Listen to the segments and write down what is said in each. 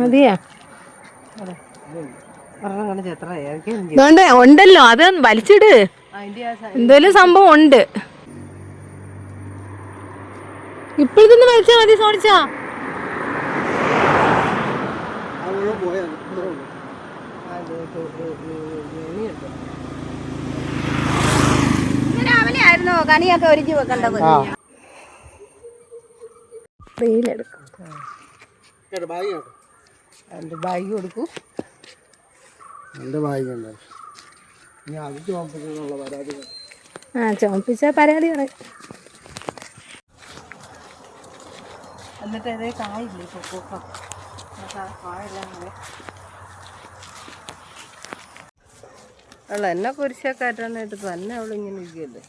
മതിയാ എത്ര ഉണ്ടല്ലോ, അത് വലിച്ചിട്. എന്തോലും സംഭവം ഉണ്ട്. ഇപ്പോഴത്തൊന്ന് വലിച്ചാ മതി സോണിച്ചാ. രാവിലെ ആയിരുന്നോ കണിയൊക്കെ ഒരുക്കി വെക്കേണ്ടത്? എൻ്റെ ബാഗ് കൊടുക്കൂ. എൻ്റെ ബാഗുണ്ട്. ഇനി അത് ചോപ്പിച്ചെന്നുള്ള പരാതി. ചോപ്പിച്ച പരാതി പറയും. എന്നിട്ട് അതേ കായില്ലേ പൂക്കം, കായെല്ലാം അല്ല എന്നെ കുരിശക്കാറ്റാനായിട്ട് തന്നെ അവളിങ്ങനെ ഇരിക്കല്ലേ.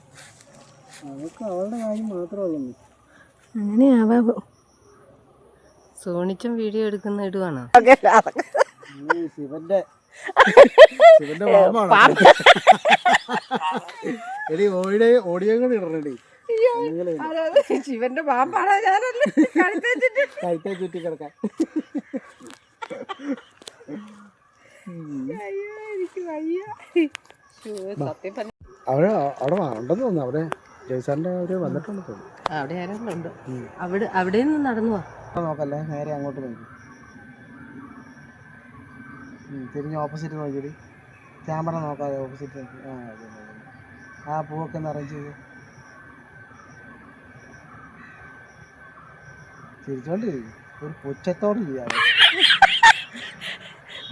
അവൾക്ക് അവളുടെ കാര്യം മാത്രമേ. അങ്ങനെയാവാവോ? സോണിച്ചും വീഡിയോ എടുക്കുന്ന ഇടുവാണോ? ശിവന്റെ എടി ഓഡിയോ കൂടെ ഇടണേ. ശിവന്റെ പാമ്പാണോ ഞാനല്ലേ കഴുത്തെ ചുറ്റി കിടക്കാൻ. അവിടെ ഉണ്ടെന്ന് തോന്നുന്നു. അവിടെ ജയ്സാറിന്റെ അവര് വന്നിട്ടുണ്ട് തോന്നുന്നു. അവിടെ ആരെങ്കിലും ഉണ്ട്. അവിടെ നിന്ന് നടന്നു നോക്കല്ലേ, നേരെ അങ്ങോട്ട് നോക്കി തിരിഞ്ഞ് ഓപ്പോസിറ്റ് നോക്കിയിട്ട് ക്യാമറ നോക്കാതെ ഓപ്പോസിറ്റ് നോക്കി. ആ പൂവൊക്കെ ഒന്ന് അറേഞ്ച് ചെയ്ത് ചിരിച്ചോണ്ടിരിക്കും. ഒരു പുച്ഛത്തോട് ചെയ്യാതെ.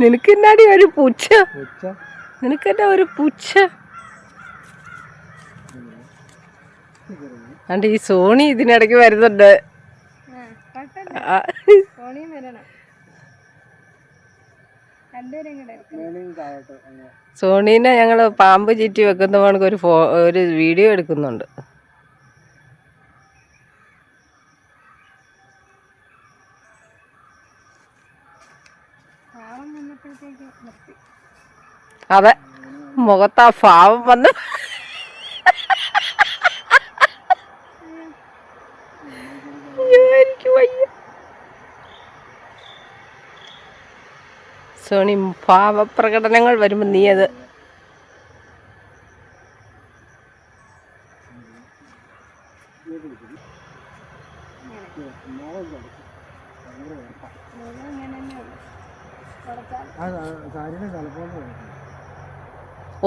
നിനക്കെന്നാടി ഒരു പുച്ഛ? നിനക്കെന്നാ ഒരു പുച്ഛ? അണ്ട് ഈ സോണി ഇതിനിടയ്ക്ക് വരുന്നുണ്ട്. സോണീനെ ഞങ്ങള് പാമ്പ് ചീറ്റി വെക്കുന്ന കണക്ക് ഒരു വീഡിയോ എടുക്കുന്നുണ്ട്. അതെ, മുഖത്താ ഭാവം വന്ന്. എനിക്ക് വയ്യ. സോണി, ഭാവപ്രകടനങ്ങൾ വരുമ്പോ നീ അത്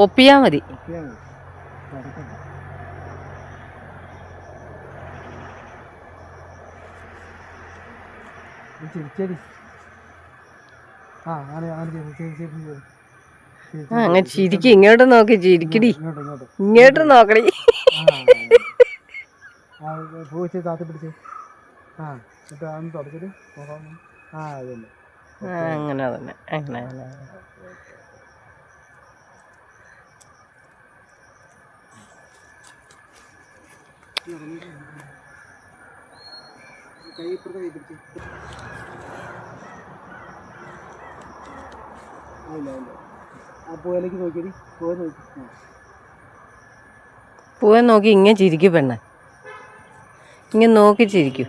ഒപ്പിയാ മതി. അങ്ങനെ ചിരിക്കും. ഇങ്ങോട്ട് നോക്കി ചിരിക്കടി. ഇങ്ങോട്ട് നോക്കടി. അങ്ങനെ തന്നെ, അങ്ങനെ അങ്ങനെ. പൂവെ നോക്കി ഇങ്ങനെ ചിരിക്കും പെണ്ണെ. ഇങ്ങനെ നോക്കി ചിരിക്കും.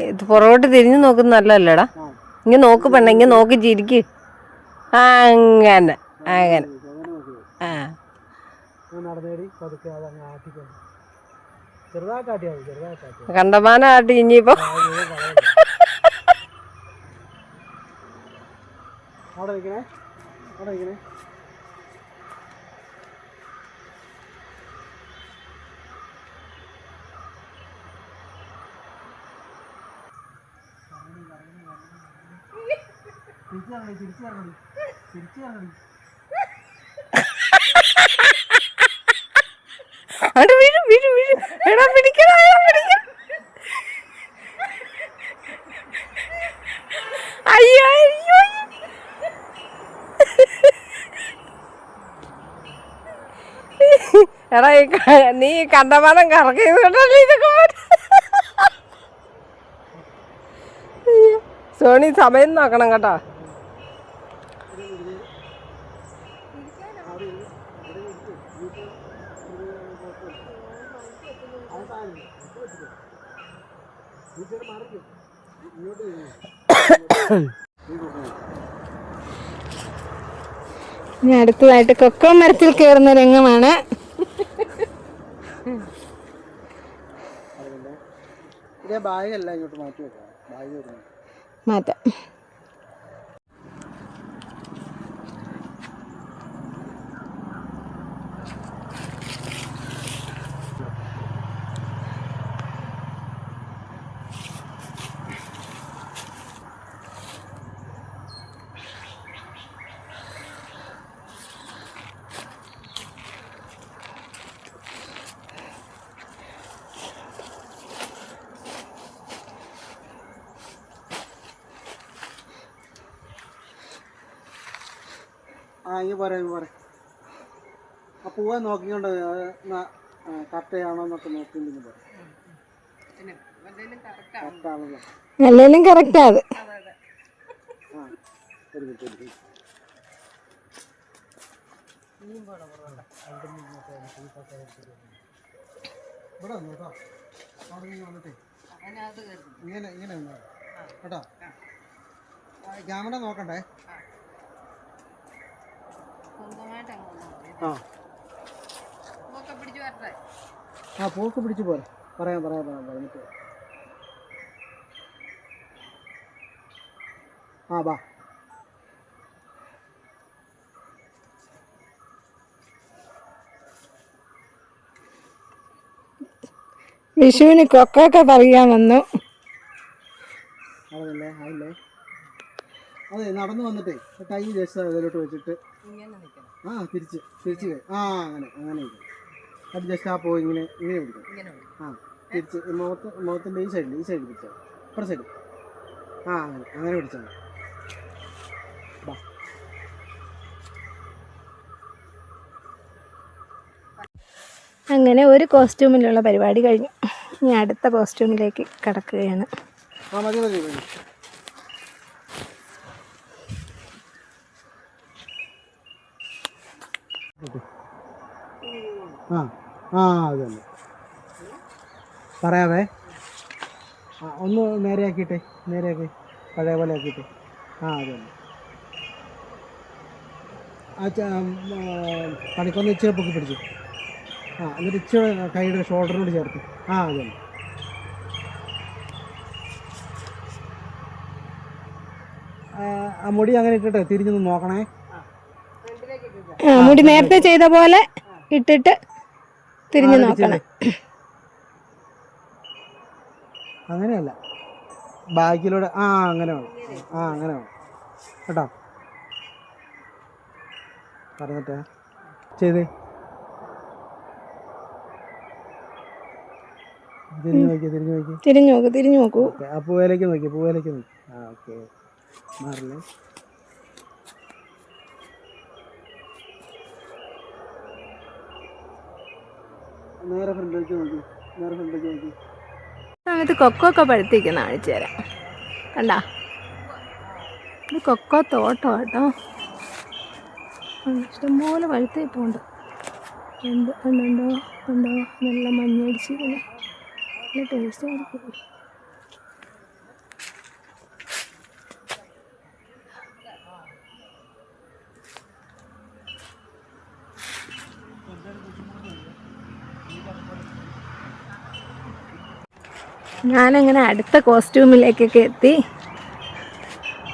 ഇത് പുറകോട്ട് തിരിഞ്ഞു നോക്കുന്ന നല്ലല്ലേടാ. ഇങ്ങനെ നോക്ക് പെണ്ണെ, ഇങ്ങനെ നോക്കി ചിരിക്ക്. അങ്ങനെ അങ്ങനെ. കണ്ടമാനാട്ടി ഇനിയിപ്പോ വീഴും വീഴും വീഴും. എടാ പിടിക്കണ പിടിക്കണം. അയ്യോ അയ്യോ. എടാ നീ കണ്ടമാനം കറക്കിയതുകൊണ്ടല്ലേ ഇതൊക്കെ. സോണി സമയം നോക്കണം കേട്ടോ. ഇനി അടുത്തതായിട്ട് കൊക്കോ മരത്തിൽ കയറുന്ന രംഗമാണ്. ബാഗല്ല ഇങ്ങോട്ട് മാറ്റി വെക്കാം. ബാഗ് വരുന്നു മാറ്റാം. ഇങ്ങ് പോരെ ആ പൂവെ നോക്കിക്കൊണ്ട് കറക്റ്റാണോ എന്നൊക്കെ നോക്കിണ്ടെങ്കിൽ പറയാം. കറക്റ്റാണല്ലോ. അല്ലെങ്കിലും കറക്റ്റാ അത്. ആ ഒരു മിനിറ്റ്. ഇവിടെ വന്നു കേട്ടോ. അവിടെ നിന്ന് വന്നിട്ടേ ഇങ്ങനെ വന്നു കേട്ടോ. ക്യാമറ നോക്കണ്ടേ. പൂക്ക് പിടിച്ച് പോരെ. പറയാം എന്നിട്ട് ബാ. വിഷുവിന് കൊക്കൊക്കെ പറിയാൻ വന്നു. ആയില്ലേ. അതെ, നടന്നു വന്നിട്ടേ കൈ ജസ്റ്റ് അതിലോട്ട് വെച്ചിട്ട് തിരിച്ച് അങ്ങനെ അത് ജസ്റ്റ് പോയി ഇങ്ങനെ പിടിക്കും. തിരിച്ച് മുഖത്തിൻ്റെ ഈ സൈഡിൽ പിടിച്ചാൽ ഇപ്പുറ സൈഡ് അങ്ങനെ പിടിച്ചാൽ അങ്ങനെ ഒരു കോസ്റ്റ്യൂമിലുള്ള പരിപാടി കഴിഞ്ഞു. ഇനി അടുത്ത കോസ്റ്റ്യൂമിലേക്ക് കടക്കുകയാണ്. മതി അത് തന്നെ പറയാവേ. ഒന്ന് നേരെയാക്കിയിട്ടേ, പഴയ പോലെ ആക്കിയിട്ട്. അത് തന്നെ. പണിക്കൊന്ന് ഇച്ചിരി പൊക്കി പിടിച്ചു. എന്നിട്ട് ഇച്ചിരി കൈയുടെ ഷോൾഡറിനോട് ചേർത്ത്. അത് തന്നെ. ആ മുടി അങ്ങനെ ഇട്ടിട്ട് തിരിഞ്ഞൊന്ന് നോക്കണേ. മുടി നേരത്തെ ചെയ്ത പോലെ ഇട്ടിട്ട് തിരിഞ്ഞു നോക്കണം. അങ്ങനെയല്ല, ബാക്കിലൂടെ അങ്ങനെ വേണം കേട്ടോ. പറഞ്ഞിട്ടേ ചെയ്തേ. തിരിഞ്ഞു നോക്കൂ. ആ പൂവേലേക്ക് നോക്കി. ഓക്കെ, മാറില്ലേ. നേരെ ഫ്രണ്ടിലേക്ക് നോക്കി. സമയത്ത് കൊക്കൊക്കെ പഴുത്തിരിക്കുന്ന കാണിച്ചു തരാം. കണ്ടാ, ഇത് കൊക്കോ തോട്ടം കേട്ടോ. ഇഷ്ടംപോലെ പഴുത്തേ പോണ്ട്. കണ്ടോ നല്ല മഞ്ഞടിച്ചിരിക്കുന്നു. നല്ല ടേസ്റ്റ് ആയിരിക്കും. ഞാനങ്ങനെ അടുത്ത കോസ്റ്റ്യൂമിലേക്കൊക്കെ എത്തി.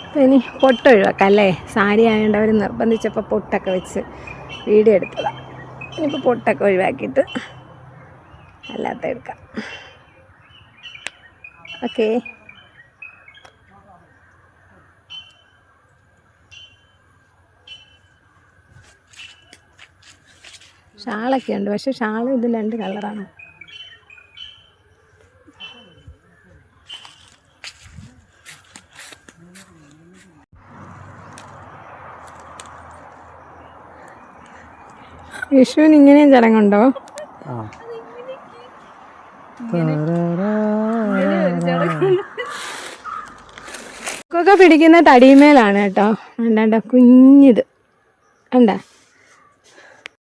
അപ്പം ഇനി പൊട്ടൊഴിവാക്കാം അല്ലേ. സാരി ആയതുകൊണ്ട് അവർ നിർബന്ധിച്ചപ്പോൾ പൊട്ടൊക്കെ വെച്ച് വീഡിയോ എടുത്തതാണ്. ഇനിയിപ്പോൾ പൊട്ടൊക്കെ ഒഴിവാക്കിയിട്ട് അല്ലാത്ത എടുക്കാം. ഓക്കെ, ഷാളൊക്കെ ഉണ്ട്. പക്ഷെ ഷാൾ ഇത് 2 കളറാണ്. വിഷുവിന് ഇങ്ങനെയും ചടങ്ങുണ്ടോ? കൊക്കൊക്കെ പിടിക്കുന്ന തടിമേലാണ് കേട്ടോ. വേണ്ട കുഞ്ഞിത് കണ്ട,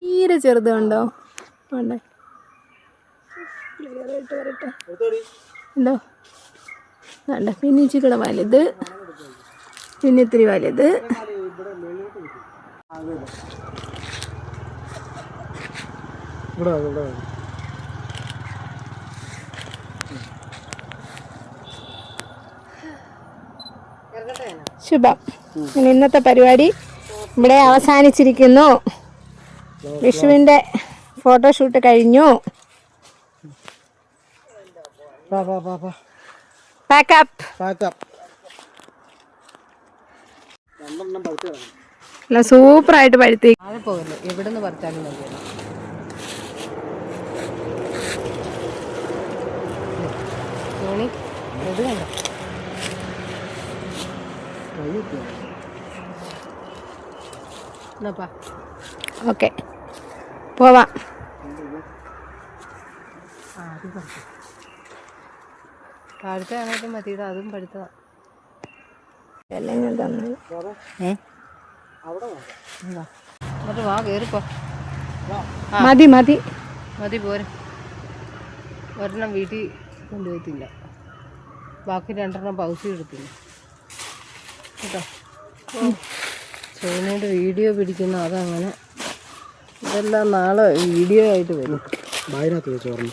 തീരെ ചെറുത് കണ്ടോ. വേണ്ട എന്തോ നല്ല പിന്നെ ഇച്ചിരി വലുത്, പിന്നെ ഇത്തിരി വലുത്. ശുഭം. ഇനി ഇന്നത്തെ പരിപാടി ഇവിടെ അവസാനിച്ചിരിക്കുന്നു. വിഷുവിൻ്റെ ഫോട്ടോഷൂട്ട് കഴിഞ്ഞു. പാക്കപ്പ്. അല്ല, സൂപ്പറായിട്ട് പഴുത്തി. താഴെ പോകല്ലേ, എവിടെ നിന്ന് പറിച്ചാലും മതിയല്ലോ. തോണി ഇത് കണ്ടോ? എന്നാപ്പാ ഓക്കെ, പോവാം. താഴത്തെ ആണെങ്കിലും മതിയുടെ, അതും പഴുത്തതാ. എല്ലാം ഞാൻ തന്നു. എന്നിട്ട് വാ, കയറിപ്പോ. മതി മതി മതി, പോരെ. ഒരെണ്ണം വീട്ടിൽ കൊണ്ടുപോകത്തില്ല, ബാക്കി 2 പൗസി എടുത്തില്ല കേട്ടോ. സോനയുടെ വീഡിയോ പിടിക്കുന്നു, അതങ്ങനെ. ഇതെല്ലാം നാളെ വീഡിയോ ആയിട്ട് വരും. ബാഗിനകത്ത് വെച്ചോർന്നു.